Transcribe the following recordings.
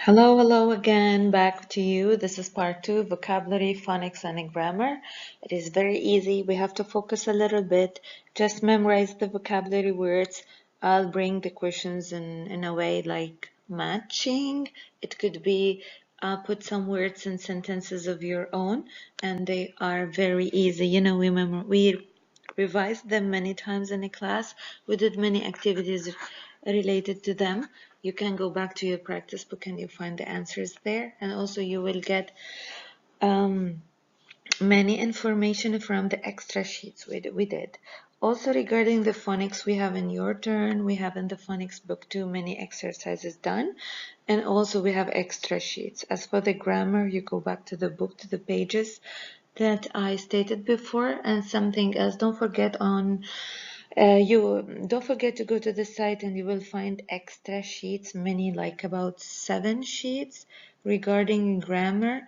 Hello again, back to you. This is part 2, vocabulary, phonics, and grammar. It is very easy. We have to focus a little bit. Just memorize the vocabulary words. I'll bring the questions in a way like matching. It could be put some words in sentences of your own, and they are very easy. You know, we revised them many times in a class. We did many activities related to them. You can go back to your practice book and you find the answers there. And also you will get many information from the extra sheets we did. Also regarding the phonics, we have in your turn, we have in the phonics book too many exercises done. And also we have extra sheets. As for the grammar, you go back to the book, to the pages that I stated before, and something else. Don't forget to go to the site and you will find extra sheets, many, like about 7 sheets regarding grammar,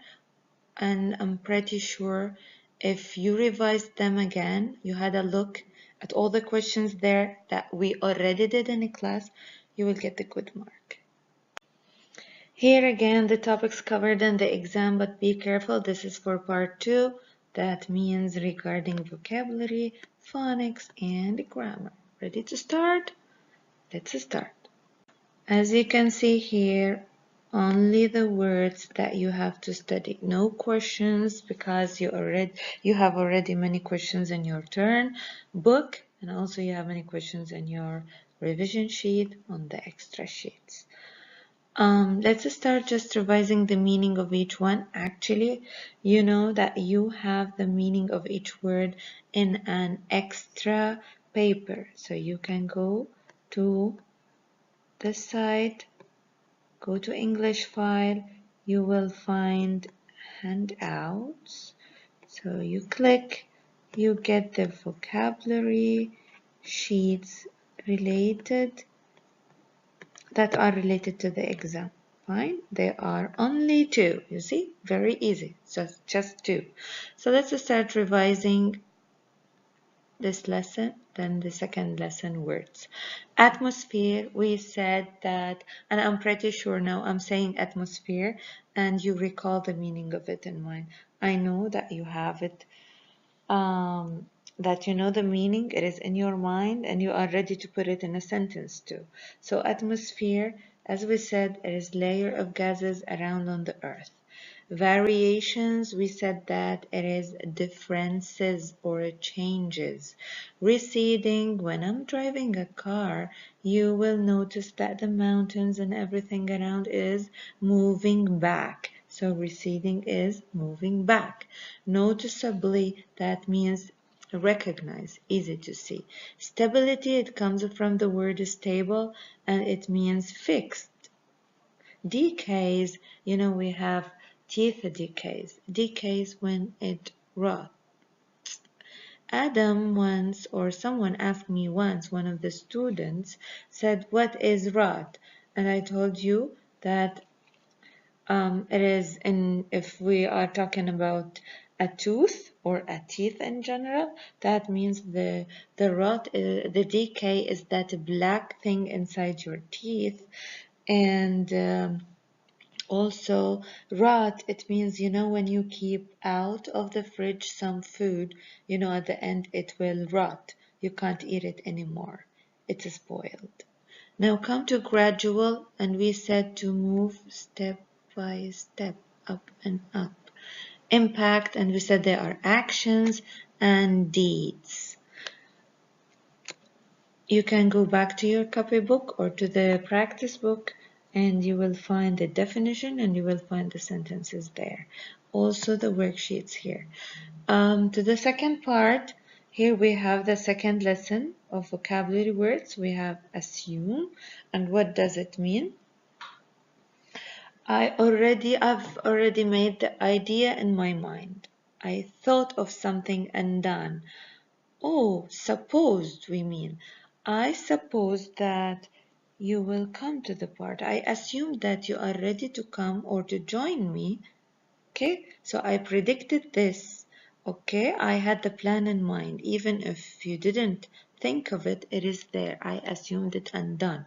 and I'm pretty sure if you revised them again, you had a look at all the questions there that we already did in a class, you will get the good mark. Here again, the topics covered in the exam, but be careful, this is for part 2. That means regarding vocabulary, phonics, and grammar. Ready to start? Let's start. As you can see here, only the words that you have to study. No questions, because you have already many questions in your turn book, and also you have many questions in your revision sheet on the extra sheets. Let's start just revising the meaning of each one. Actually, you know that you have the meaning of each word in an extra paper. So you can go to the site, go to English file, you will find handouts. So you click, you get the vocabulary sheets that are related to the exam. Fine, there are only 2. You see, very easy, just 2. So let's start revising this lesson, then the second lesson, words. Atmosphere, we said that, and I'm pretty sure now I'm saying atmosphere and you recall the meaning of it in mind. I know that you have it, that you know the meaning, it is in your mind and you are ready to put it in a sentence too. So atmosphere, as we said, it is layer of gases around on the earth. Variations, we said that it is differences or changes. Receding, when I'm driving a car, you will notice that the mountains and everything around is moving back. So receding is moving back. Noticeably, that means recognize, easy to see. Stability, it comes from the word stable and it means fixed. Decays, you know, we have teeth decays when it rots. Adam once, or someone asked me once, one of the students said, what is rot? And I told you that it is, if we are talking about a tooth or a teeth in general, that means the rot, the decay is that black thing inside your teeth. And also, rot, it means, you know, when you keep out of the fridge some food, you know, at the end it will rot. You can't eat it anymore. It's spoiled. Now come to gradual, and we said to move step by step, up and up. Impact, and we said there are actions and deeds. You can go back to your copybook or to the practice book and you will find the definition and you will find the sentences there. Also the worksheets here. To the second part, here we have the second lesson of vocabulary words. We have assume, and what does it mean? I've already made the idea in my mind. I thought of something and done. Oh, supposed, we mean. I suppose that you will come to the part. I assume that you are ready to come or to join me. Okay, so I predicted this. Okay, I had the plan in mind, even if you didn't think of it, it is there. I assumed it and done.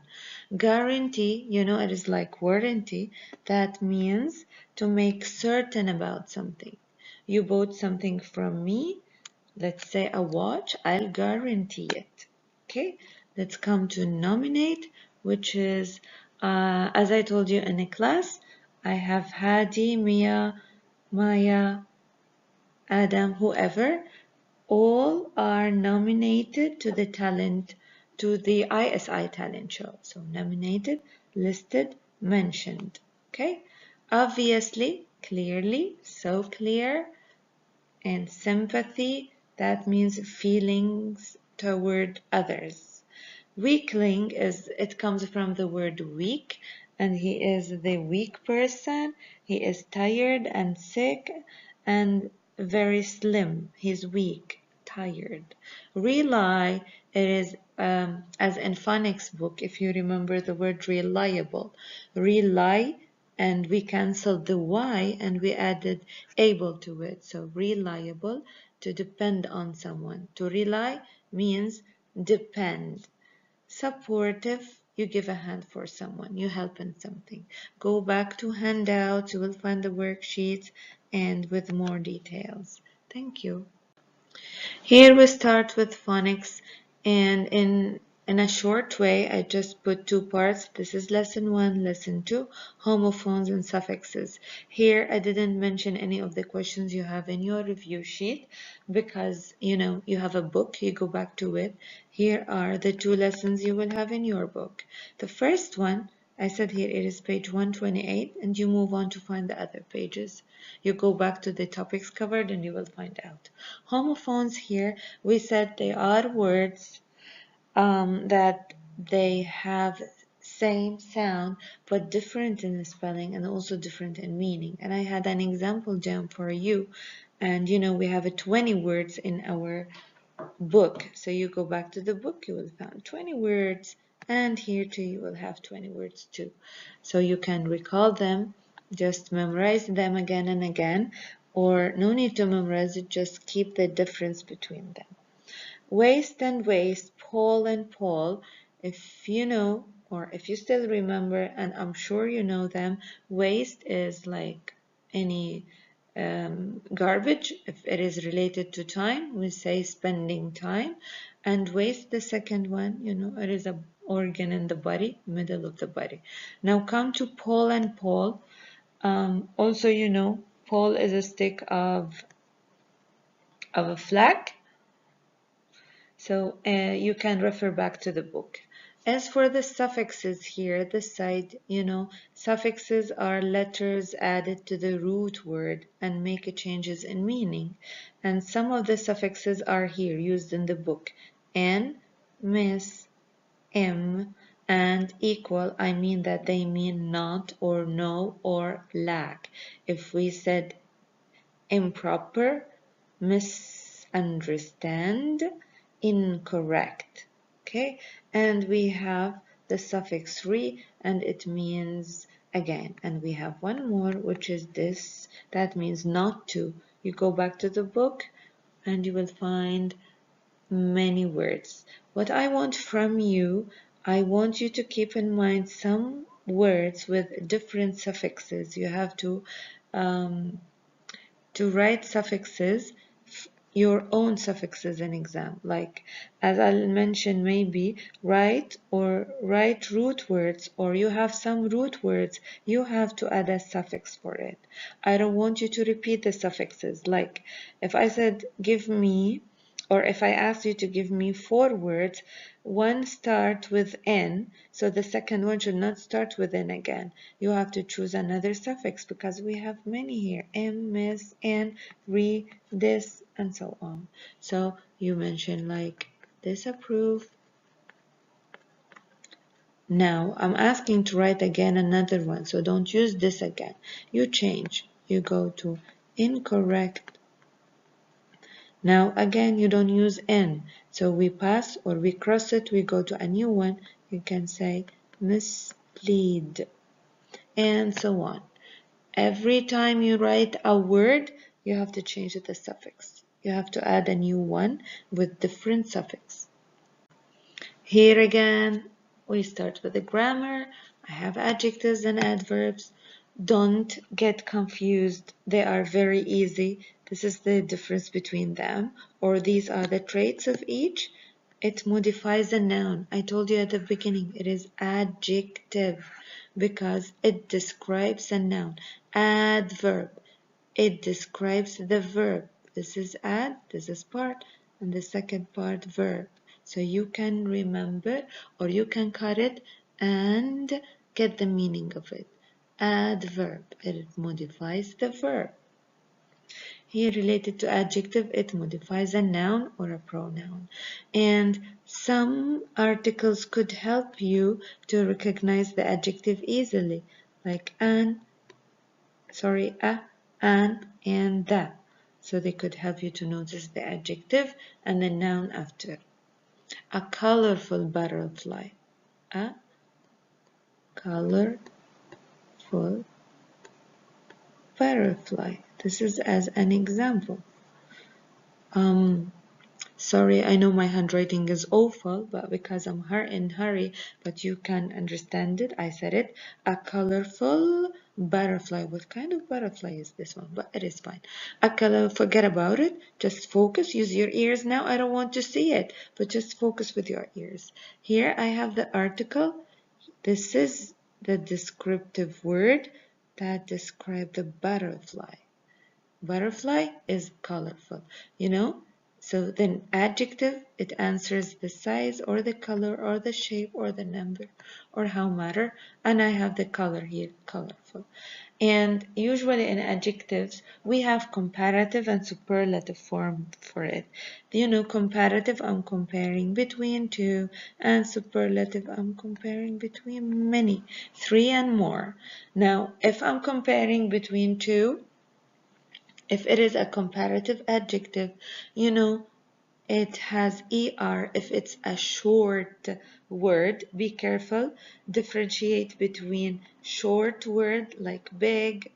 Guarantee, you know, it is like warranty. That means to make certain about something. You bought something from me, let's say a watch, I'll guarantee it. Okay, let's come to nominate, which is, as I told you in a class, I have Hadi, Mia, Maya, Adam, whoever, all are nominated to the ISI talent show. So nominated, listed, mentioned. Okay, obviously, clearly, so clear, and sympathy, that means feelings toward others. Weakling is, it comes from the word weak, and he is the weak person. He is tired and sick and very slim. He's weak, tired. Rely, it is as in Phonics book, if you remember the word reliable. Rely, and we canceled the Y and we added able to it. So reliable, to depend on someone. To rely means depend. Supportive, you give a hand for someone, you help in something. Go back to handouts, you will find the worksheets and with more details. Thank you. Here we start with phonics, and in a short way I just put two parts. This is lesson 1, lesson 2, homophones and suffixes. Here I didn't mention any of the questions you have in your review sheet because you know you have a book, you go back to it. Here are the two lessons you will have in your book. The first one, I said here it is page 128, and you move on to find the other pages. You go back to the topics covered and you will find out. Homophones, here we said they are words that they have same sound but different in the spelling and also different in meaning. And I had an example jam for you, and you know we have 20 words in our book. So you go back to the book, you will find 20 words, and here too you will have 20 words too. So you can recall them, just memorize them again and again, or no need to memorize it, just keep the difference between them. Waste and waste, Paul and Paul, if you know, or if you still remember, and I'm sure you know them, waste is like any garbage. If it is related to time, we say spending time. And waste, the second one, you know, it is an organ in the body, middle of the body. Now come to Paul and Paul. Also, you know, Paul is a stick of a flag. So you can refer back to the book. As for the suffixes here, this side, you know, suffixes are letters added to the root word and make changes in meaning. And some of the suffixes are here used in the book. N, miss, m, and equal, I mean that they mean not or no or lack. If we said improper, misunderstand, incorrect. Okay, and we have the suffix re, and it means again. And we have one more, which is this, that means not to. You go back to the book and you will find many words. What I want from you, I want you to keep in mind some words with different suffixes. You have to write suffixes, your own suffixes in exam. Like, as I'll mention, maybe write root words, or you have some root words, you have to add a suffix for it. I don't want you to repeat the suffixes. Like, if I said, give me, or if I ask you to give me 4 words, one start with N, so the second one should not start with N again. You have to choose another suffix because we have many here. M, miss, N, re, this, and so on. So you mention like disapprove. Now I'm asking to write again another one, so don't use this again. You change. You go to incorrect. Now again, you don't use N, so we pass or we cross it, we go to a new one. You can say mislead, and so on. Every time you write a word, you have to change the suffix. You have to add a new one with different suffix. Here again, we start with the grammar. I have adjectives and adverbs. Don't get confused. They are very easy. This is the difference between them, or these are the traits of each. It modifies a noun. I told you at the beginning, it is adjective because it describes a noun. Adverb, it describes the verb. This is add, this is part, and the second part verb. So you can remember or you can cut it and get the meaning of it. Adverb, it modifies the verb. Here related to adjective, it modifies a noun or a pronoun. And some articles could help you to recognize the adjective easily, like a, and the. So they could help you to notice the adjective and the noun after. A colorful butterfly. A colorful butterfly. This is as an example. Sorry, I know my handwriting is awful, but because I'm in hurry, but you can understand it. I said it. A colorful butterfly. What kind of butterfly is this one? But it is fine. A color, forget about it. Just focus. Use your ears now. I don't want to see it, but just focus with your ears. Here I have the article. This is the descriptive word that describes the butterfly. Butterfly is colorful, you know? So then adjective, it answers the size or the color or the shape or the number or how matter. And I have the color here, colorful. And usually in adjectives, we have comparative and superlative form for it. You know, comparative, I'm comparing between two, and superlative, I'm comparing between many, three and more. Now, if I'm comparing between two, if it is a comparative adjective, you know, it has ER. If it's a short word, be careful. Differentiate between short word like big,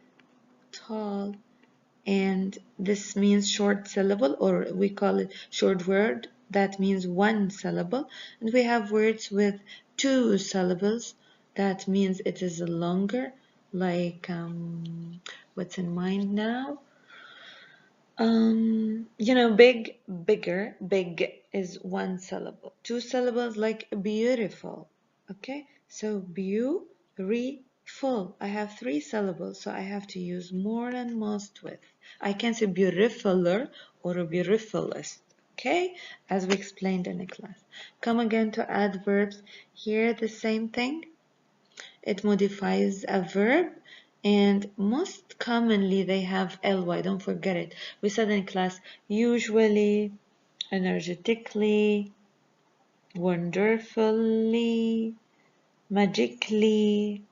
tall, and this means short syllable, or we call it short word. That means one syllable. And we have words with two syllables. That means it is longer, like what's in mind now? You know, big, bigger, big is one syllable. Two syllables like beautiful. Okay, so beautiful. I have three syllables, so I have to use more than most with. I can say beautifuler or beautifulest. Okay, as we explained in the class. Come again to adverbs. Here the same thing. It modifies a verb, and most commonly they have ly. Don't forget it. We said in class, usually, energetically, wonderfully, magically,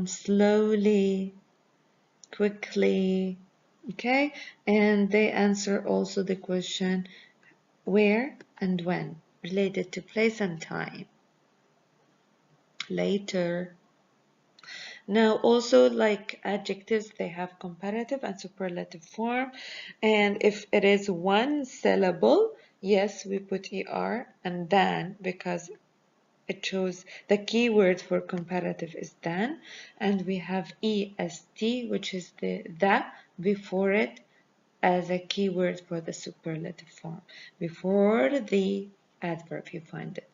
slowly, quickly. Okay, and they answer also the question where and when, related to place and time. Later. Now also like adjectives, they have comparative and superlative form, and if it is one syllable, yes, we put er and than because it shows the keyword for comparative is than, and we have est, which is the before it as a keyword for the superlative form. Before the adverb you find it.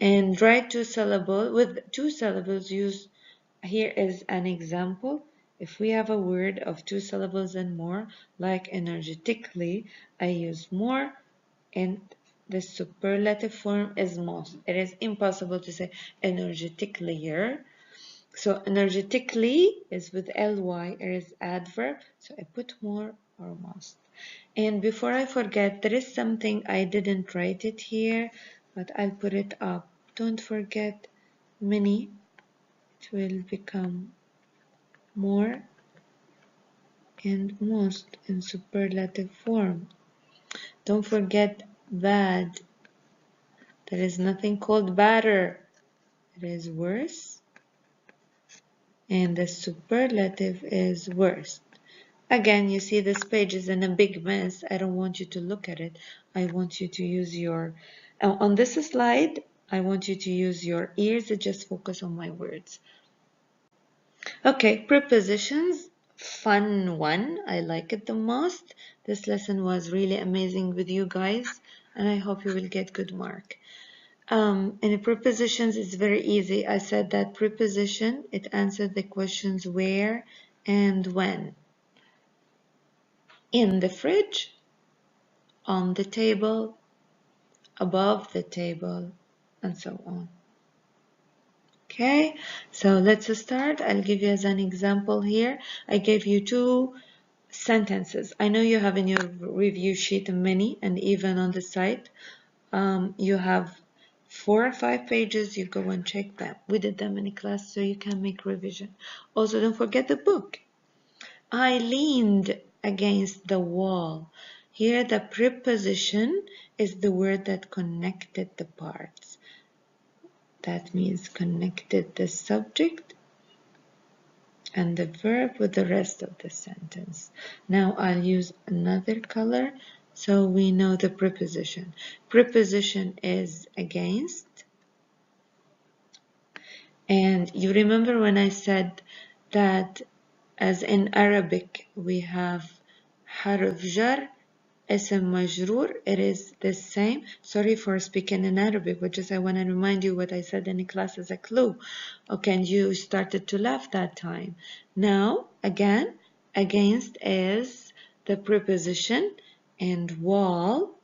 And write two syllables with two syllables use. Here is an example. If we have a word of two syllables and more, like energetically, I use more, and the superlative form is most. It is impossible to say energetically. So energetically is with ly, it is adverb, so I put more or most. And before I forget, there is something I didn't write it here, but I'll put it up. Don't forget many. It will become more and most in superlative form. Don't forget bad. There is nothing called better. It is worse. And the superlative is worst. Again, you see this page is in a big mess. I don't want you to look at it. I want you to use your On this slide, I want you to use your ears and just focus on my words. Okay, prepositions, fun one. I like it the most. This lesson was really amazing with you guys, and I hope you will get good mark. In prepositions, it's very easy. I said that preposition, it answers the questions where and when. In the fridge, on the table, above the table, and so on. Okay, so let's start. I'll give you as an example here. I gave you 2 sentences. I know you have in your review sheet many, and even on the site, you have 4 or 5 pages. You go and check them. We did them in class so you can make revision. Also, don't forget the book. I leaned against the wall. Here the preposition is the word that connected the parts. That means connected the subject and the verb with the rest of the sentence. Now I'll use another color so we know the preposition. Preposition is against. And you remember when I said that as in Arabic we have harf jar, اسم مجرور, it is the same. Sorry for speaking in Arabic, but just I want to remind you what I said in the class as a clue. Okay, and you started to laugh that time. Now, again, against is the preposition, and wall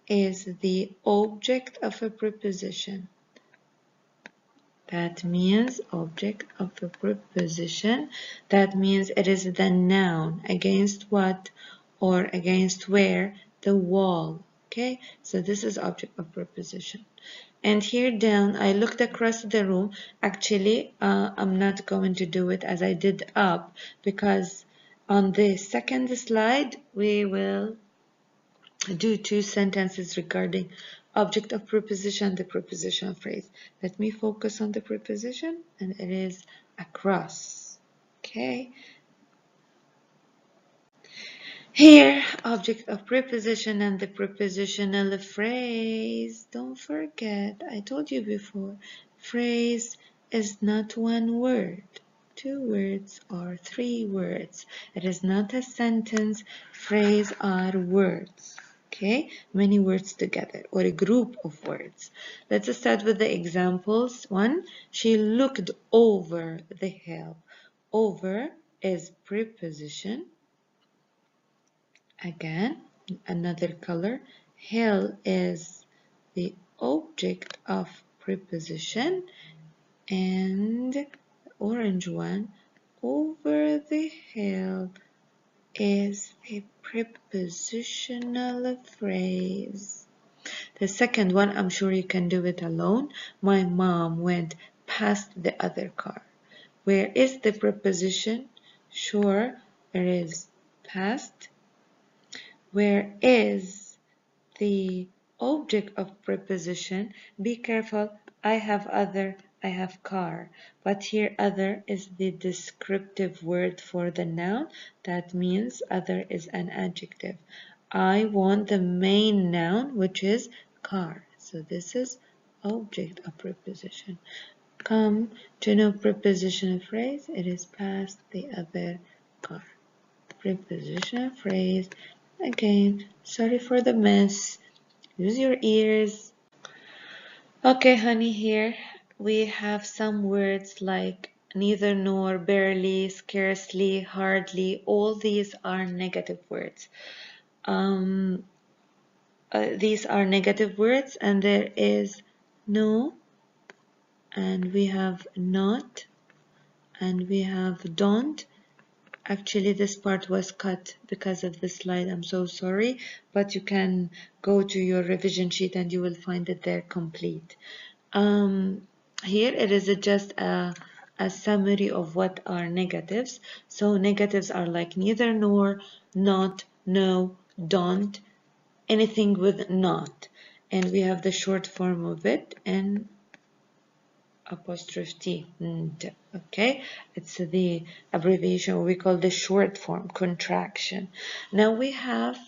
is the object of a preposition. That means object of a preposition. That means it is the noun. Against what or against where? The wall. Okay, so this is object of preposition. And here down, I looked across the room. Actually, I'm not going to do it as I did up, because on the second slide, we will do 2 sentences regarding object of preposition, the prepositional phrase. Let me focus on the preposition, and it is across. Okay. Here, object of preposition and the prepositional phrase. Don't forget, I told you before, phrase is not one word, 2 words or 3 words. It is not a sentence. Phrase are words. Okay, many words together or a group of words. Let's start with the examples. 1, she looked over the hill. Over is preposition. Again, another color. Hill is the object of preposition, and the orange one, over the hill, is a prepositional phrase. The second one, I'm sure you can do it alone. My mom went past the other car. Where is the preposition? Sure, there is past. Where is the object of preposition? Be careful. I have other, I have car. But here other is the descriptive word for the noun. That means other is an adjective. I want the main noun, which is car. So this is object of preposition. Come to know prepositional phrase. It is past the other car. Prepositional phrase. Again, sorry for the mess. Use your ears. Okay, honey, here we have some words like neither nor, barely, scarcely, hardly. All these are negative words. These are negative words, and there is no, and we have not, and we have don't. Actually, this part was cut because of the slide. I'm so sorry, but you can go to your revision sheet and you will find it there complete. Here it is just a summary of what are negatives. So negatives are like neither nor, not, no, don't, anything with not. And we have the short form of it, and apostrophe T. Okay, it's the abbreviation we call the short form, contraction. Now we have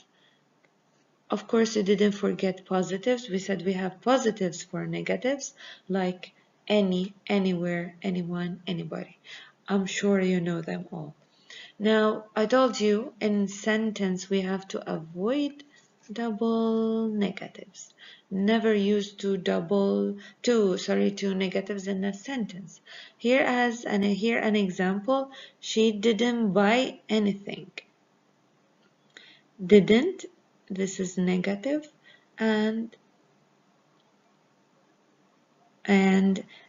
Of course, you didn't forget positives. We said we have positives for negatives, like any, anywhere, anyone, anybody. I'm sure you know them all. Now, I told you in sentence we have to avoid double negatives. Never use two negatives in a sentence. Here an example. She didn't buy anything. Didn't, this is negative, and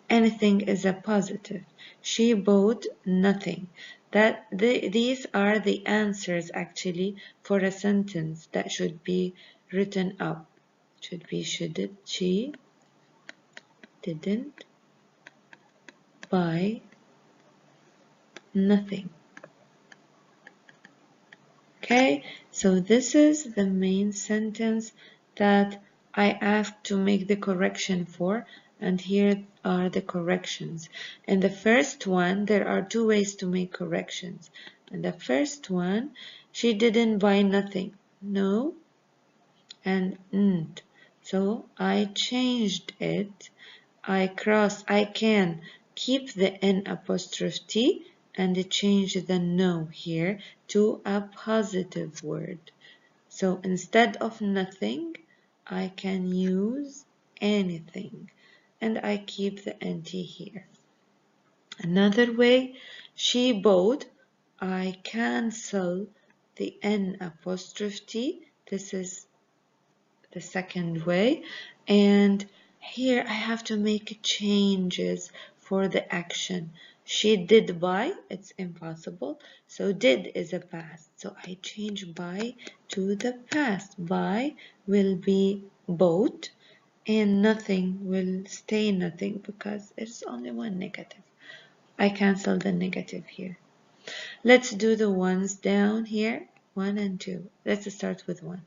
anything is a positive. She bought nothing. These are the answers actually for a sentence that should be written up. Should be she didn't buy nothing. Okay, so this is the main sentence that I asked to make the correction for, and here are the corrections. In the first one, there are two ways to make corrections. In the first one, she didn't buy nothing. No and nt. So I changed it. I can keep the N apostrophe T and change the no here to a positive word. So instead of nothing, I can use anything and I keep the NT here. Another way, she bought, I cancel the N apostrophe T. This is the second way, and here I have to make changes for the action. She did buy, it's impossible, so did is a past, so I change buy to the past. Buy will be bought and nothing will stay nothing because it's only one negative. I cancel the negative here. Let's do the ones down here, 1 and 2. Let's start with 1.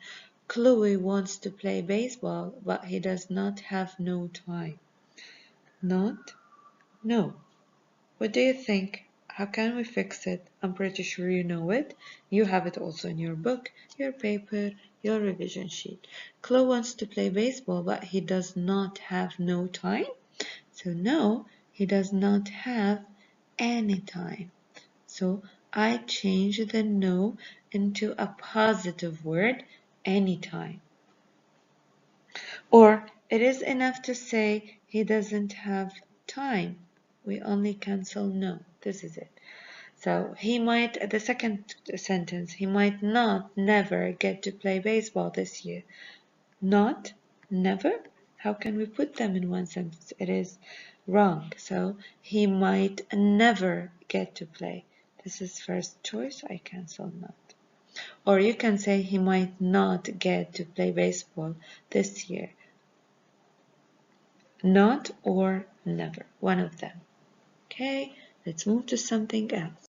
Chloe wants to play baseball, but he does not have no time. Not? No. What do you think? How can we fix it? I'm pretty sure you know it. You have it also in your book, your paper, your revision sheet. Chloe wants to play baseball, but he does not have no time. So no, he does not have any time. So I change the no into a positive word, anytime. Or it is enough to say he doesn't have time. We only cancel no. This is it. So he might, the second sentence, he might not never get to play baseball this year. Not, never. How can we put them in one sentence? It is wrong. So he might never get to play. This is first choice. I cancel not. Or you can say he might not get to play baseball this year. Not or never, one of them. Okay, let's move to something else.